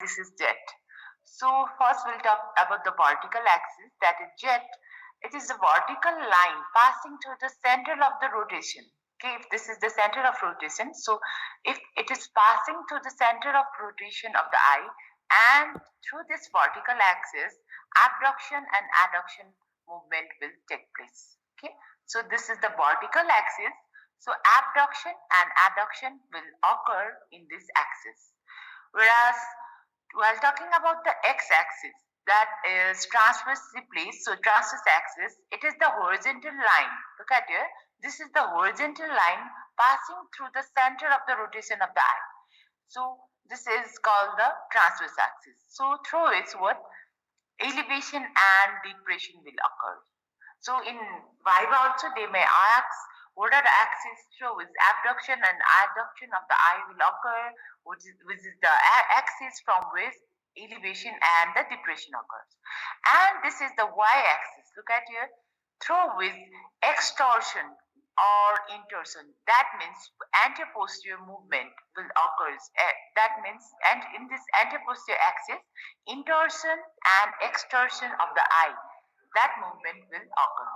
this is jet. So first we'll talk about the vertical axis, that is jet. It is a vertical line passing through the center of the rotation. Okay, if this is the center of rotation, so if it is passing through the center of rotation of the eye and through this vertical axis, abduction and adduction movement will take place. Okay, so this is the vertical axis. So abduction and adduction will occur in this axis. Whereas while talking about the x-axis, that is transversely placed, so transverse axis, it is the horizontal line. Look at here. This is the horizontal line passing through the center of the rotation of the eye. So this is called the transverse axis. So through it, what elevation and depression will occur. So in Viva also they may ask what are the axes through which abduction and adduction of the eye will occur, which is the axis from which elevation and the depression occurs. And this is the y-axis. Look at here, through which extortion or intorsion. That means anteroposterior movement will occur. That means, and in this anteroposterior axis, intorsion and extorsion of the eye, that movement will occur.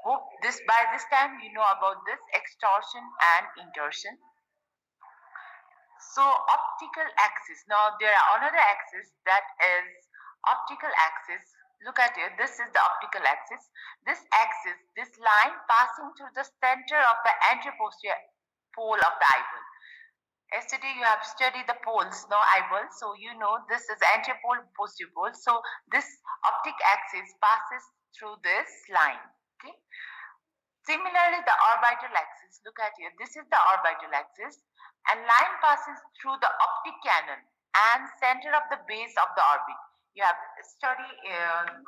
Hope this by this time you know about this extortion and intorsion. So optical axis. Now there are another axis, that is optical axis. Look at it. This is the optical axis. This axis, this line passing through the center of the anteroposterior pole of the eyeball. Yesterday you have studied the poles, no eyeball. So you know this is anterior pole, posterior pole. So this optic axis passes through this line. Okay. Similarly, the orbital axis, look at here, this is the orbital axis, and line passes through the optic canal and center of the base of the orbit. You have studied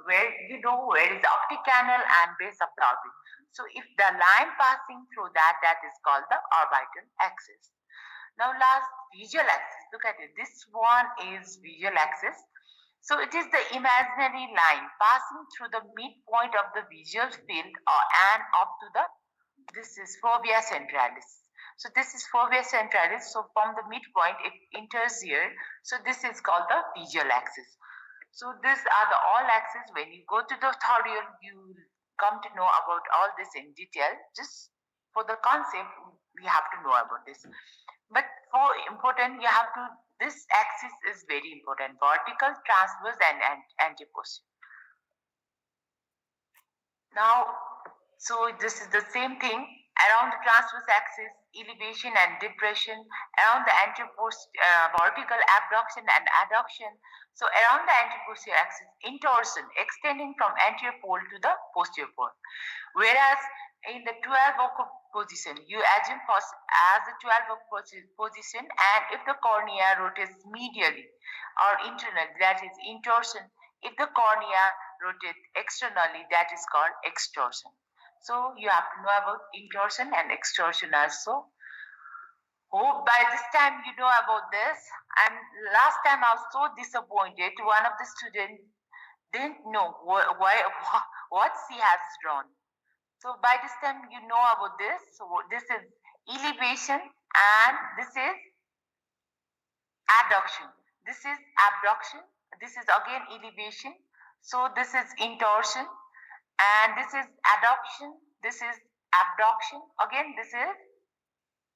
where you know where is the optic canal and base of the orbit. So if the line passing through that, that is called the orbital axis. Now last, visual axis, look at it, this one is visual axis. So it is the imaginary line passing through the midpoint of the visual field and up to the, this is fovea centralis. So this is fovea centralis. So from the midpoint it enters here. So this is called the visual axis. So these are the all axes. When you go to the tutorial, you will come to know about all this in detail. Just for the concept, we have to know about this. But for important, you have to, this axis is very important, vertical, transverse and anteposterior. Now, so this is the same thing. Around the transverse axis, elevation and depression. Around the vertical, abduction and adduction. So around the anteroposterior axis, intorsion, extending from anterior pole to the posterior pole. Whereas in the 12 o'clock position, you assume first as the 12 o'clock position, and if the cornea rotates medially or internally, that is intorsion. If the cornea rotates externally, that is called extorsion. So you have to know about intorsion and extorsion also. Hope by this time you know about this. And last time I was so disappointed. One of the students didn't know what she has drawn. So by this time you know about this. So this is elevation and this is adduction. This is abduction. This is again elevation. So this is intorsion and this is adduction. This is abduction. Again this is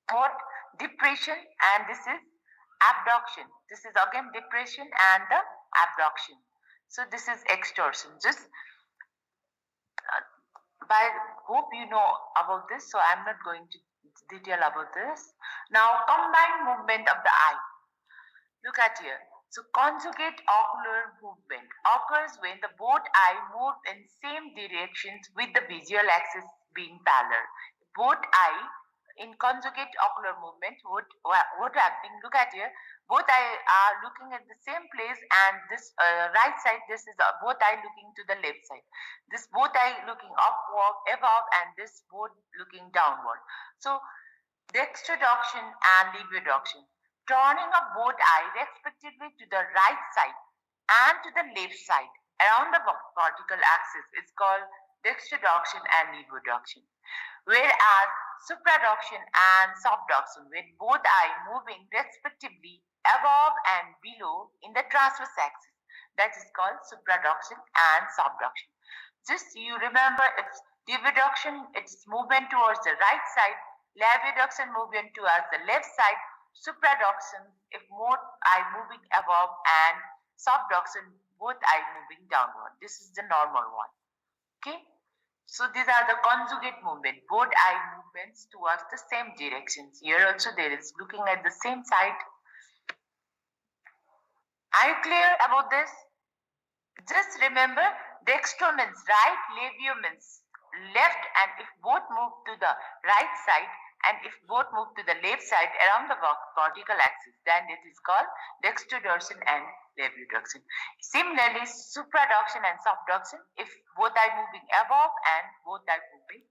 what? Depression, and this is abduction. This is again depression and the abduction. So this is extorsion. Just by hope you know about this, so I'm not going to detail about this. Now combined movement of the eye. Look at here. So conjugate ocular movement occurs when the both eye move in same directions with the visual axis being parallel. Both eye in conjugate ocular movement, what happening? Look at here. Both eye are looking at the same place, and this right side, this is both eye looking to the left side. This both eye looking upward, above, and this both looking downward. So dextroduction and levoduction, turning of both eyes respectively to the right side and to the left side around the vertical axis is called dextroduction and levoduction. Whereas supraduction and subduction, with both eyes moving respectively above and below in the transverse axis. That is called supraduction and subduction. Just you remember, it's dividuction, it's movement towards the right side, leviduction movement towards the left side, supraduction if both eye moving above, and subduction both eye moving downward. This is the normal one. Okay. So these are the conjugate movement, both eye movements towards the same directions. Here also there is looking at the same side. Are you clear about this? Just remember, dextro means right, labio means left, and if both move to the right side and if both move to the left side around the vertical axis, then it is called dextrodorsal and labiodorsal. Similarly, supraduction and subduction, if both are moving above and both are moving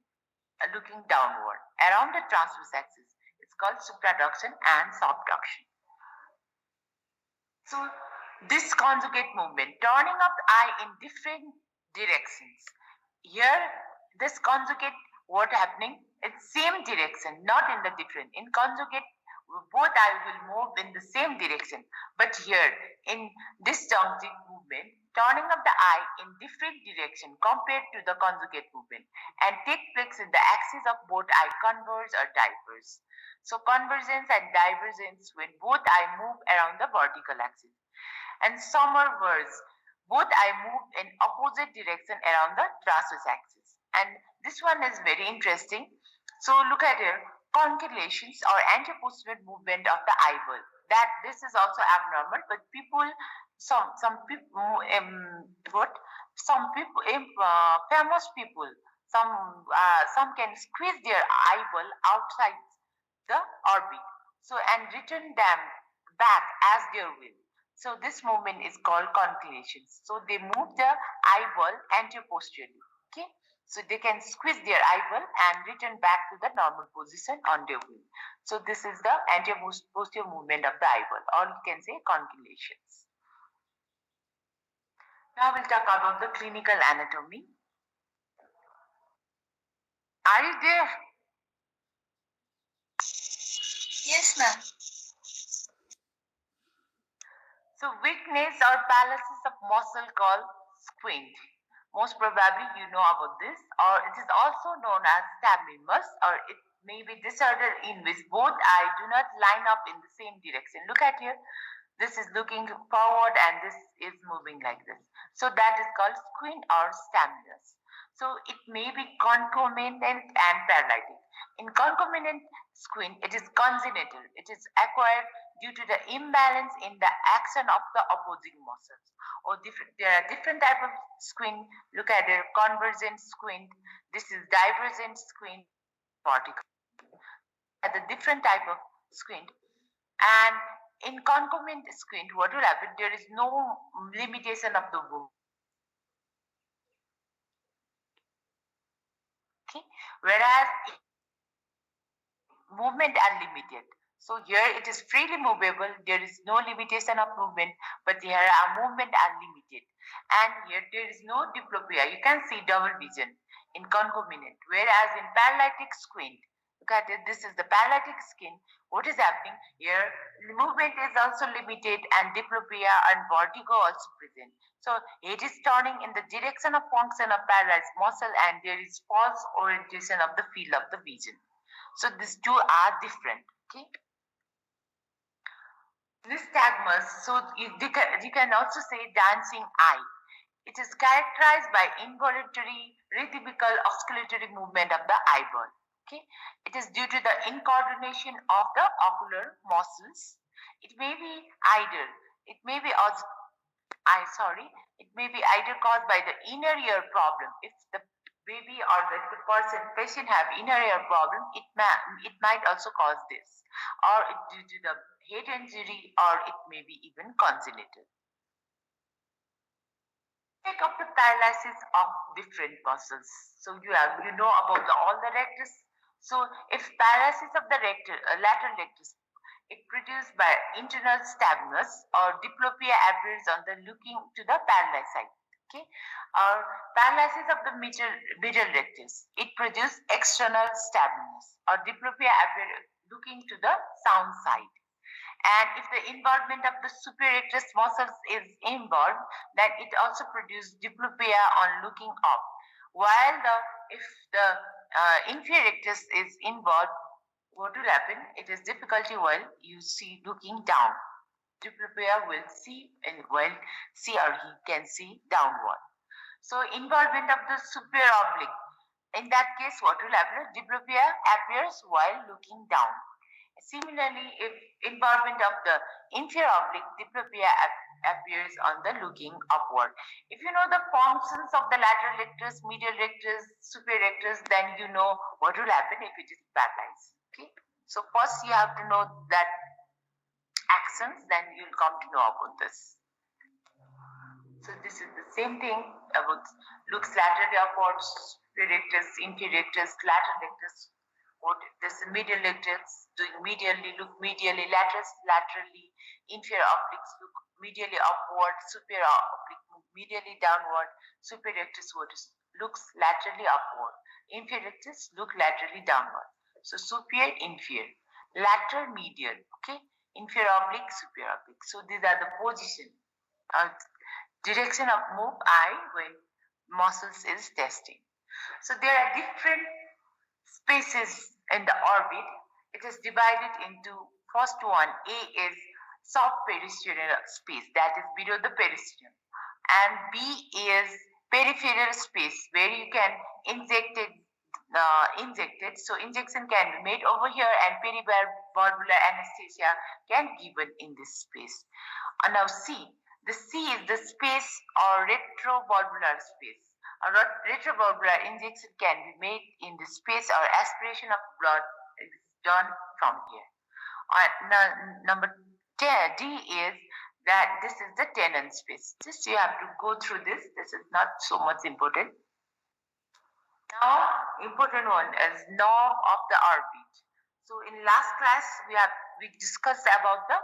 looking downward around the transverse axis, it's called supraduction and subduction. So this conjugate movement, turning of the eye in different directions. Here, this conjugate, what happening? It's same direction, not in the different. In conjugate, both eye will move in the same direction. But here, in this conjugate movement, turning of the eye in different direction compared to the conjugate movement and take place in the axis of both eye converge or diverge. So convergence and divergence when both eye move around the vertical axis. And summer words, both eye move in opposite direction around the transverse axis. And this one is very interesting. So look at here, concatenations or anteposterior movement of the eyeball. That this is also abnormal, but people, some people, what some people, famous people, some can squeeze their eyeball outside the orbit, so and return them back as their will. So this movement is called conciliations. So they move the eyeball anteroposteriorly. Okay. So they can squeeze their eyeball and return back to the normal position on their will. So this is the anteroposterior movement of the eyeball, or you can say conciliations. Now we'll talk about the clinical anatomy. Are you there? Yes, ma'am. So weakness or paralysis of muscle called squint. Most probably you know about this, or it is also known as stablymus, or it may be disorder in which both eyes do not line up in the same direction. Look at here. This is looking forward and this is moving like this. So that is called squint or stablymus. So it may be concomitant and paralytic. In concomitant squint, it is congenital. It is acquired due to the imbalance in the action of the opposing muscles. Or there are different type of squint. Look at the convergent squint. This is divergent squint, vertical. At the different type of squint, and in concomitant squint, what will happen? There is no limitation of the movement. Okay, whereas movement are limited. So here it is freely movable. There is no limitation of movement, but here our movement are limited. And here there is no diplopia. You can see double vision in concomitant. Whereas in paralytic squint, look at it. This is the paralytic skin. What is happening here? Movement is also limited, and diplopia and vertigo also present. So it is turning in the direction of function of paralyzed muscle, and there is false orientation of the field of the vision. So these two are different. Okay. Nystagmus, so you can also say dancing eye. It is characterized by involuntary rhythmical oscillatory movement of the eyeball. Okay. It is due to the incoordination of the ocular muscles. It may be either, it may be also, it may be either caused by the inner ear problem. If the baby or the person patient have inner ear problem, it might also cause this, or due to the head injury, or it may be even congenital. Take up the paralysis of different muscles. So you know about all the rectus. So if paralysis of the lateral rectus, it produced by internal stabness, or diplopia appears on the looking to the paralyzed side. Okay, or paralysis of the middle rectus, it produces external stabness, or diplopia appears looking to the sound side. And if the involvement of the superior rectus muscles is involved, then it also produces diplopia on looking up. While if the inferior rectus is involved, what will happen? It is difficulty while you see looking down. Diplopia will see and while see or he can see downward. So involvement of the superior oblique. In that case, what will happen? Diplopia appears while looking down. Similarly, if involvement of the inferior oblique, diplopia appears on the looking upward. If you know the functions of the lateral rectus, medial rectus, superior rectus, then you know what will happen if it is paralyzed. Okay. So first you have to know that actions, then you'll come to know about this. So this is the same thing about looks laterally upwards, superior rectus, inferior rectus, lateral rectus. What this medial rectus doing medially, look medially, laterally, inferior obliques look medially upward, superior oblique move medially downward, superior rectus what is looks laterally upward, inferior rectus look laterally downward. So superior, inferior, lateral, medial, okay, inferior oblique, superior oblique. So these are the position, direction of move eye when muscles is testing. So there are different spaces in the orbit. It is divided into first one. A is soft peristernal space, that is below the peristernum, and B is peripheral space where you can inject it. So injection can be made over here, and perivalvular anesthesia can given in this space. Now C. The C is the space or retrovalvular space. A retrovalvular injection can be made in the space or aspiration of blood is done from here. Number 10, D is that this is the tenon space. Just you have to go through this. This is not so much important. Now, important one is knob of the orbit. So in last class we discussed about the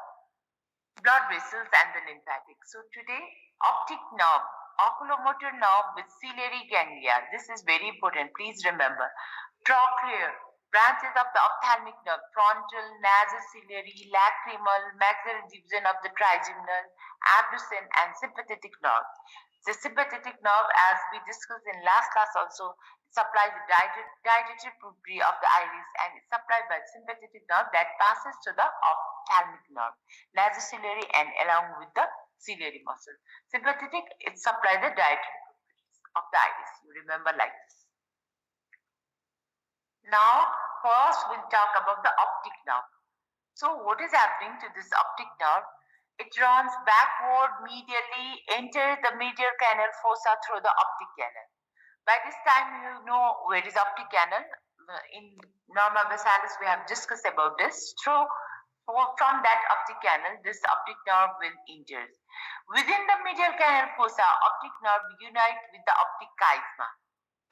blood vessels and the lymphatic. So today, optic nerve, oculomotor nerve with ciliary ganglia. This is very important. Please remember. Trochlear, branches of the ophthalmic nerve, frontal, nasociliary, lacrimal, maxillary division of the trigeminal, abducens, and sympathetic nerve. The sympathetic nerve, as we discussed in last class also, supplies the dilated pupil of the iris, and is supplied by the sympathetic nerve that passes to the ophthalmic nerve, nasociliary, and along with the ciliary muscle. Sympathetic, it supplies the dilated pupils of the iris. You remember like this. Now, first we'll talk about the optic nerve. So, what is happening to this optic nerve? It runs backward medially, enters the medial canal fossa through the optic canal. By this time, you know where is optic canal. In Norma Bassalis, we have discussed about this. From that optic canal, this optic nerve will enter. Within the medial canal fossa, optic nerve unite with the optic chiasma.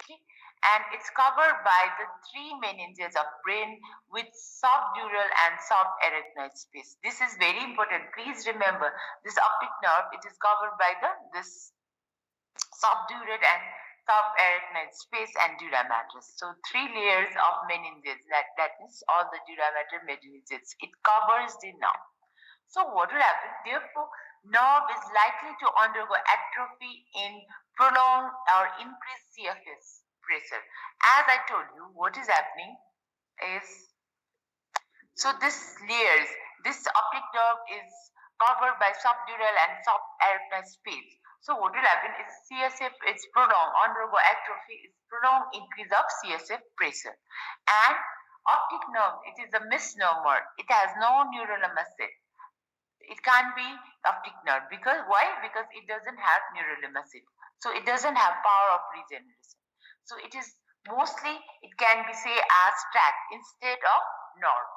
Okay? And it's covered by the three meninges of brain with subdural and subarachnoid space. This is very important. Please remember, this optic nerve, it is covered by this subdural and subarachnoid space and dura mater. So three layers of meninges, that is all the dura mater meninges. It covers the nerve. So what will happen? Therefore, nerve is likely to undergo atrophy in prolonged or increased CFS pressure. As I told you, what is happening is, so this optic nerve is covered by subdural and subarachnoid space. So what will happen is CSF is prolonged, undergo atrophy is prolonged increase of CSF pressure. And optic nerve, it is a misnomer. It has no neuronal acid. It can't be optic nerve because why? Because it doesn't have neuronal acid. So it doesn't have power of regeneration. So it is mostly, it can be say as tract instead of nerve.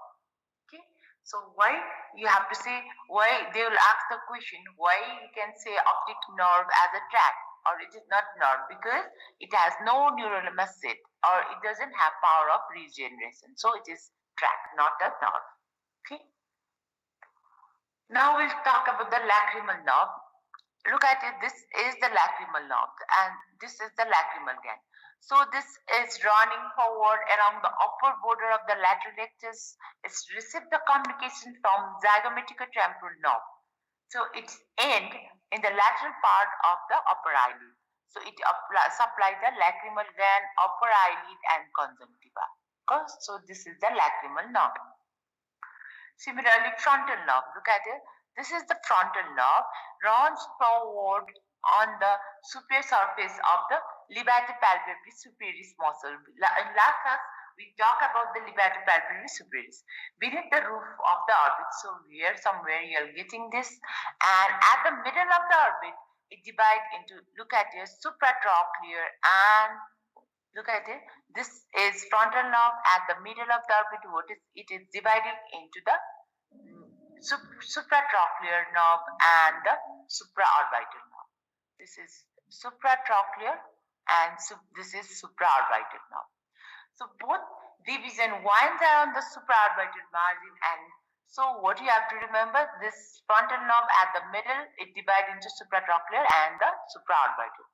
Okay. So why you have to say, why they will ask the question, why you can say optic nerve as a tract or it is not nerve, because it has no neuronal acid or it doesn't have power of regeneration. So it is tract, not a nerve. Okay. Now we'll talk about the lacrimal nerve. Look at it. This is the lacrimal nerve and this is the lacrimal gland. So this is running forward along the upper border of the lateral rectus. It's received the communication from zygomatica temporal nerve. So its end in the lateral part of the upper eyelid. So it supplies the lacrimal gland, upper eyelid, and conjunctiva. Okay? So this is the lacrimal nerve. Similarly, frontal nerve. Look at it. This is the frontal nerve, runs forward on the superior surface of the levator-palpebrae superioris muscle. In last class, we talk about the levator-palpebrae superioris beneath the roof of the orbit. So here somewhere you are getting this, and at the middle of the orbit, it divides into, look at it, supratrochlear and, look at it. This is frontal nerve at the middle of the orbit. What is it? Is divided into the supratrochlear nerve and the supraorbital nerve. This is supratrochlear and this is supraorbital nerve. So both division winds around the supraorbital margin, and so what you have to remember, this frontal nerve at the middle, it divides into supratrochlear and the supraorbital,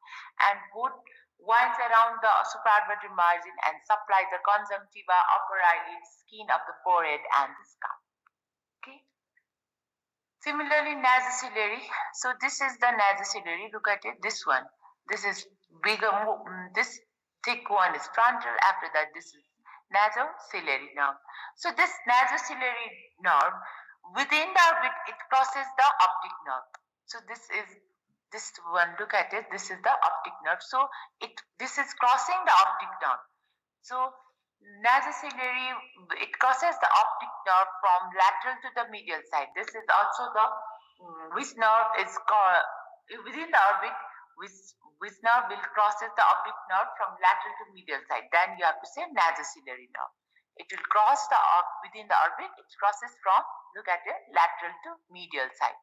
and both winds around the supraorbital margin and supply the conjunctiva, upper eyelid, skin of the forehead, and the scalp. Okay. Similarly, nasociliary. So this is the nasociliary. Look at it. This one. This is bigger. This thick one is frontal. After that, this is nasociliary nerve. So this nasociliary nerve, within the orbit, it crosses the optic nerve. So this is this one. Look at it. This is the optic nerve. So this is crossing the optic nerve. So nasociliary, it crosses the optic nerve from lateral to the medial side. This is also the which nerve is called within the orbit, which nerve will crosses the optic nerve from lateral to medial side. Then you have to say nasociliary nerve. It will cross the within the orbit. It crosses from, look at it, lateral to medial side,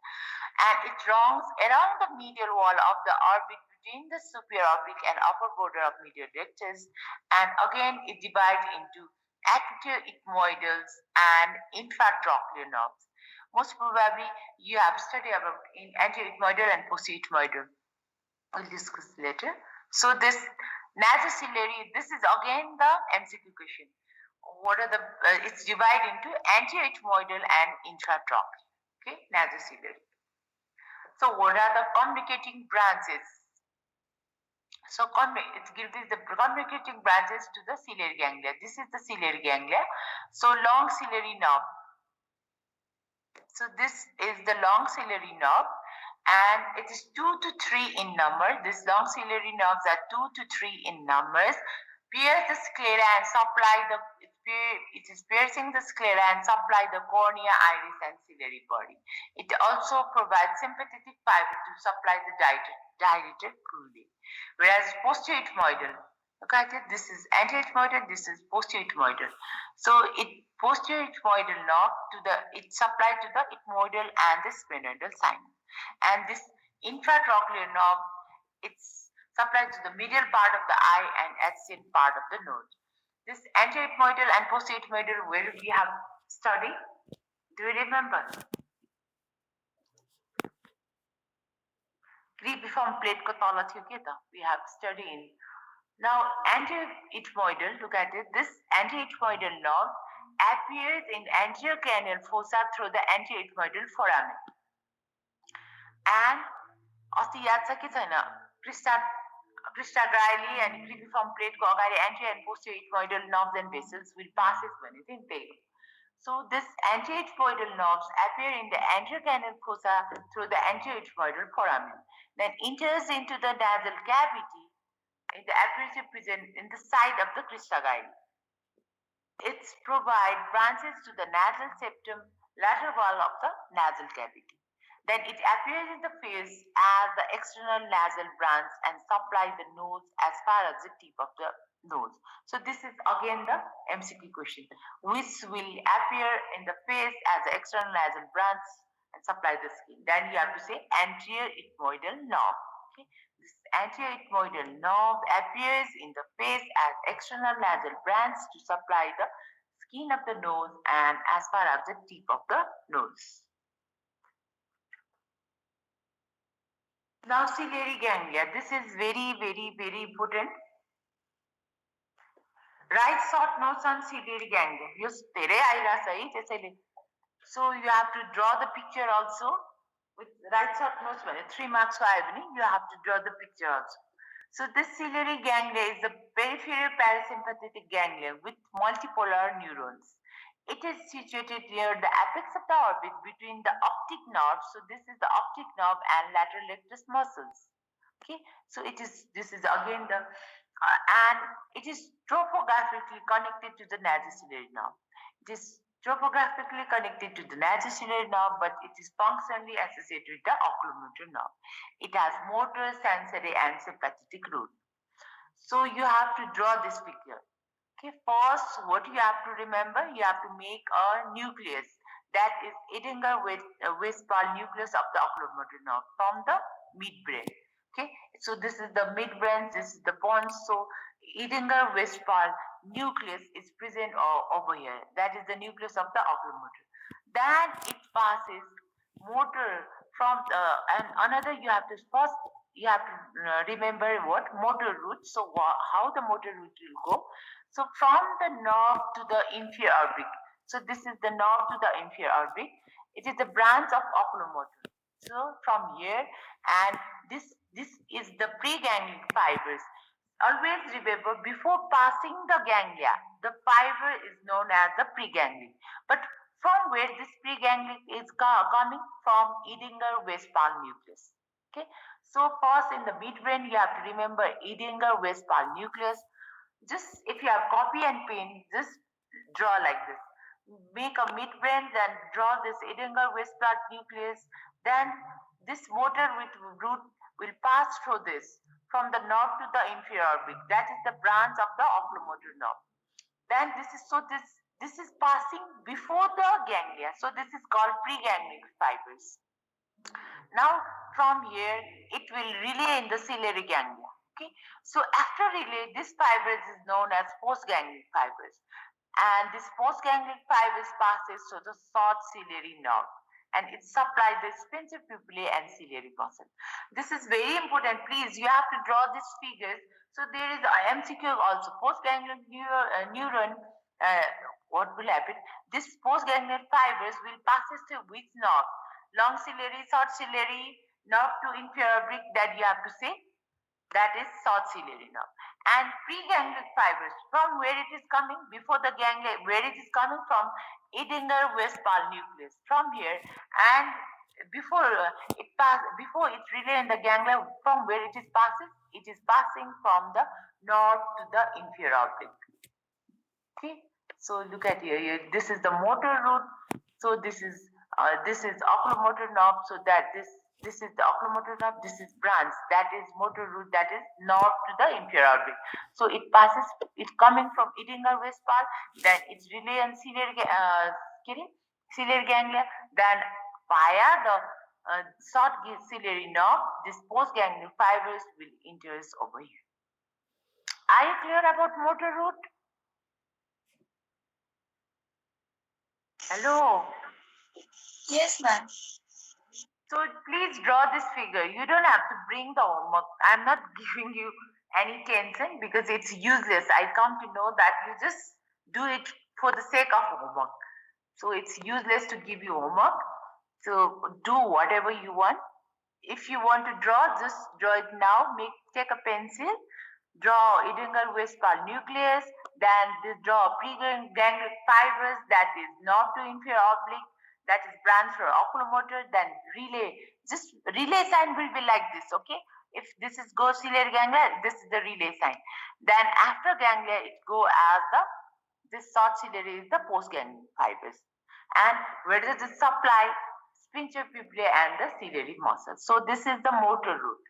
and it runs around the medial wall of the orbit between the superior oblique and upper border of medial rectus, and again it divides into anterior ethmoidals and infratrochlear nerves. Most probably you have studied about in anterior ethmoidal and posterior ethmoidal. We'll discuss later. So this nasociliary, this is again the MCQ question. What are the it's divided into anterior ethmoidal and intratrochlear. Okay, nasociliary. So what are the communicating branches? So it gives the communicating branches to the ciliary ganglia. This is the ciliary ganglia. So long ciliary nerve. So this is the long ciliary nerve, and it is 2 to 3 in number. These long ciliary nerves are 2 to 3 in numbers. Pierce the sclera and supply the it is piercing the sclera and supply the cornea, iris, and ciliary body. It also provides sympathetic fiber to supply the dilated fluid. Whereas posterior ethmoidal, look at it, this is anterior ethmoidal, this is posterior ethmoidal. So it posterior ethmoidal nerve to the it supplied to the ethmoidal and the sphenoidal sinus, and this infratrochlear nerve, it's supplied to the medial part of the eye and adjacent part of the nose. This anterior ethmoidal and posterior ethmoidal, where we have studied, do you remember? Cribriform plate ko tala थियो के त, we have studied. Now anterior ethmoidal, look at it. This anterior ethmoidal nerve appears in anterior cranial fossa through the anterior ethmoidal foramen. And अस्ति याद छ कि छैन, Cristagraili and cribriform plate ko agadi anterior and posterior ethmoidal nerves and vessels will passes भनेको थिएँ नि त्यही हो. So this anterior ethmoidal nerves appear in the anterior cranial fossa through the anterior ethmoidal foramen, then enters into the nasal cavity in the aperture present in the side of the cristagraili. It provides branches to the nasal septum, lateral wall of the nasal cavity. Then it appears in the face as the external nasal branch and supply the nose as far as the tip of the nose. So this is again the MCQ question, which will appear in the face as the external nasal branch and supply the skin. Then you have to say anterior ethmoidal nerve. Okay. This anterior ethmoidal nerve appears in the face as external nasal branch to supply the skin of the nose and as far as the tip of the nose. Now ciliary ganglia, this is very important. Right short notes on ciliary ganglia. यो धेरै आइरहेछ है त्यसैले. So you have to draw the picture also. With right short notes, 3 marks for Ivany, you have to draw the picture also. So this ciliary ganglia is the peripheral parasympathetic ganglia with multipolar neurons. It is situated near the apex of the orbit between the optic nerve. So this is the optic nerve and lateral rectus muscles. Okay, so this is again the and it is topograpically connected to the nasociliary nerve. It is topographically connected to the nasociliary nerve, but it is functionally associated with the oculomotor nerve. It has motor, sensory, and sympathetic root. So you have to draw this figure. Okay, first, what you have to remember, you have to make a nucleus that is Edinger-Westphal nucleus of the oculomotor nerve from the midbrain. Okay, so this is the midbrain, this is the pons. So Edinger-Westphal nucleus is present over here. That is the nucleus of the oculomotor. Then it passes motor from the and another you have to first you have to remember what motor route. So how the motor route will go. So from the nerve to the inferior oblique. So this is the nerve to the inferior oblique. It is the branch of oculomotor. So from here and this is the preganglic fibers. Always remember before passing the ganglia, the fiber is known as the preganglic. But from where this preganglic is coming from Edinger-Westphal nucleus. Okay, so first in the midbrain you have to remember Edinger-Westphal nucleus. Just if you have copy and pen, just draw like this. Make a midbrain, then draw this Edinger-Westphal nucleus. Then this motor with root will pass through this from the nerve to the inferior oblique. That is the branch of the oculomotor nerve. Then this is passing before the ganglia. So this is called preganglic fibers. Now from here it will relay in the ciliary ganglia. Okay, so after relay, this fibers is known as postganglic fibers, and this postganglic fibers passes through the short ciliary nerve, and it supplies the sphincter pupillae and ciliary muscle. This is very important. Please, you have to draw these figures. So there is a MCQ also. Postganglic neuron. What will happen? This postganglic fibers will passes through which nerve? Long ciliary, short ciliary, nerve to inferior oblique. That you have to say. That is short ciliary nerve. And preganglic fibers, from where it is coming before the ganglia, where it is coming from Edinger-Westphal nucleus. From here and before it relay in the ganglia, from where it is passing from the nerve to the inferior oblique. Okay, so look at here. This is the motor root. So this is oculomotor nerve. So that this is the oculomotor nerve. This is branch. That is motor root. That is nerve to the inferior oblique. So it passes. It's coming from Edinger-Westphal. Then it's relay and ciliary ganglia. Then via the short ciliary nerve, this postganglic fibers will enter over here. Are you clear about motor root? Hello. Yes, ma'am. So please draw this figure. You don't have to bring the homework. I'm not giving you any tension because it's useless. I come to know that you just do it for the sake of homework. So it's useless to give you homework. So do whatever you want. If you want to draw, just draw it now. Take a pencil, draw Edinger-Westphal nucleus, then draw preganglic fibers, that is nerve to inferior oblique, that is branch for oculomotor, then relay. Just relay sign will be like this, okay? If this is go ciliary ganglia, this is the relay sign. Then after ganglia, it go as this short ciliary is the postganglic fibers. And where does it supply? Sphincter pupillae and the ciliary muscle. So this is the motor root.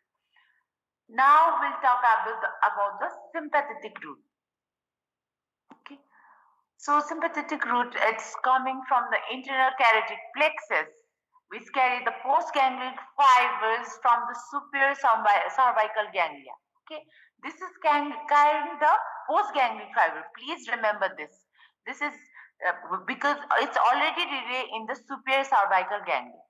Now we'll talk about the sympathetic root. Okay. So sympathetic root, it's coming from the internal carotid plexus, which carry the postganglic fibers from the superior cervical ganglia. Okay. This is carrying the postganglic fiber. Please remember this. This is because it's already relay in the superior cervical ganglia.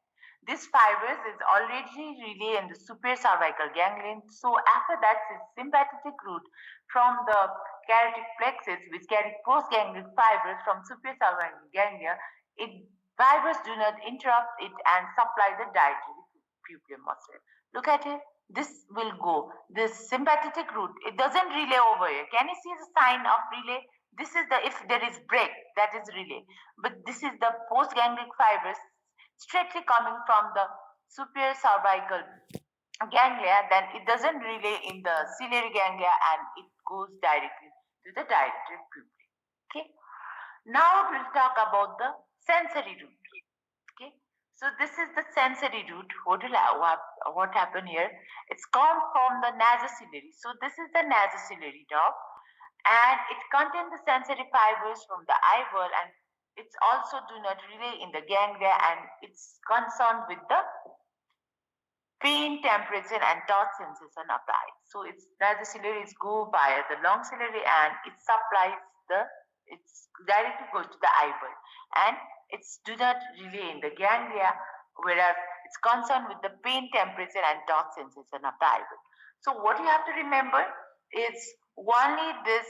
This fibers is already relay in the superior cervical ganglion. So after that, this sympathetic route from the carotid plexus, which carry postganglionic fibers from superior cervical ganglia, it fibers do not interrupt it and supply the dietary pupillary muscle. Look at it. This will go. This sympathetic route, it doesn't relay over here. Can you see the sign of relay? This is the, if there is break, that is relay. But this is the postganglionic fibers straightly coming from the superior cervical ganglia, then it doesn't relay in the ciliary ganglia and it goes directly to the dietary pupil. Okay. Now we'll talk about the sensory route. Okay. So this is the sensory route. What happened here? It's come from the nasociliary. So this is the nasociliary nerve, and it contains the sensory fibers from the eyeball, and it's also do not relay in the ganglia, and it's concerned with the pain, temperature, and touch sensation of the eye. So its nasociliary is go via the long ciliary and it supplies the, it's directly goes to the eyeball, and it's do not relay in the ganglia, whereas it's concerned with the pain, temperature, and touch sensation of the eyeball. So what you have to remember is only this,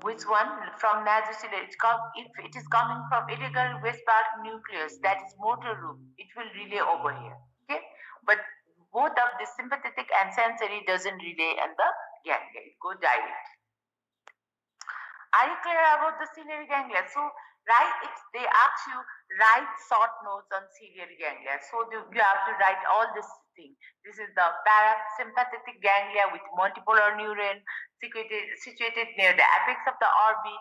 which one from nasociliary, if it is coming from iliacal west part nucleus, that is motor root, it will relay over here. Okay, but both of the sympathetic and sensory doesn't relay and the ganglia, it go direct. Are you clear about the ciliary ganglia? So right, if they ask you write short notes on ciliary ganglia, so you have to write all this thing. This is the parasympathetic ganglia with multipolar neuron situated near the apex of the orbit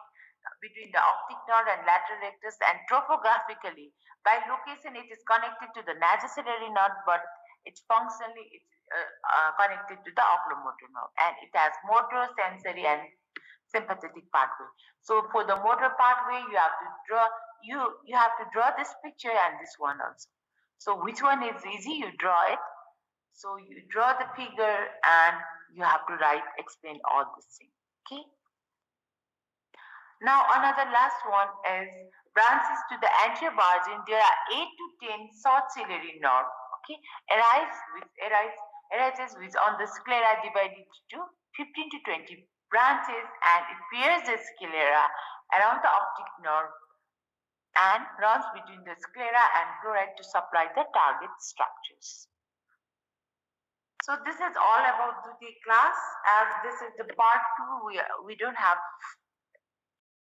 between the optic nerve and lateral rectus, and topographically by location it is connected to the nasociliary nerve, but it's functionally it's connected to the oculomotor nerve, and it has motor, sensory, and sympathetic pathway. So for the motor pathway, you have to draw, you have to draw this picture and this one also. So which one is easy? You draw it. So you draw the figure and you have to write, explain all this thing. Okay. Now another last one is branches to the anterior margin. There are 8 to 10 short ciliary nerve. Okay, arises with on the sclera divided to 15 to 20 branches, and it pairs the sclera around the optic nerve and runs between the sclera and chloride to supply the target structures. So this is all about the class. As this is the part 2, we don't have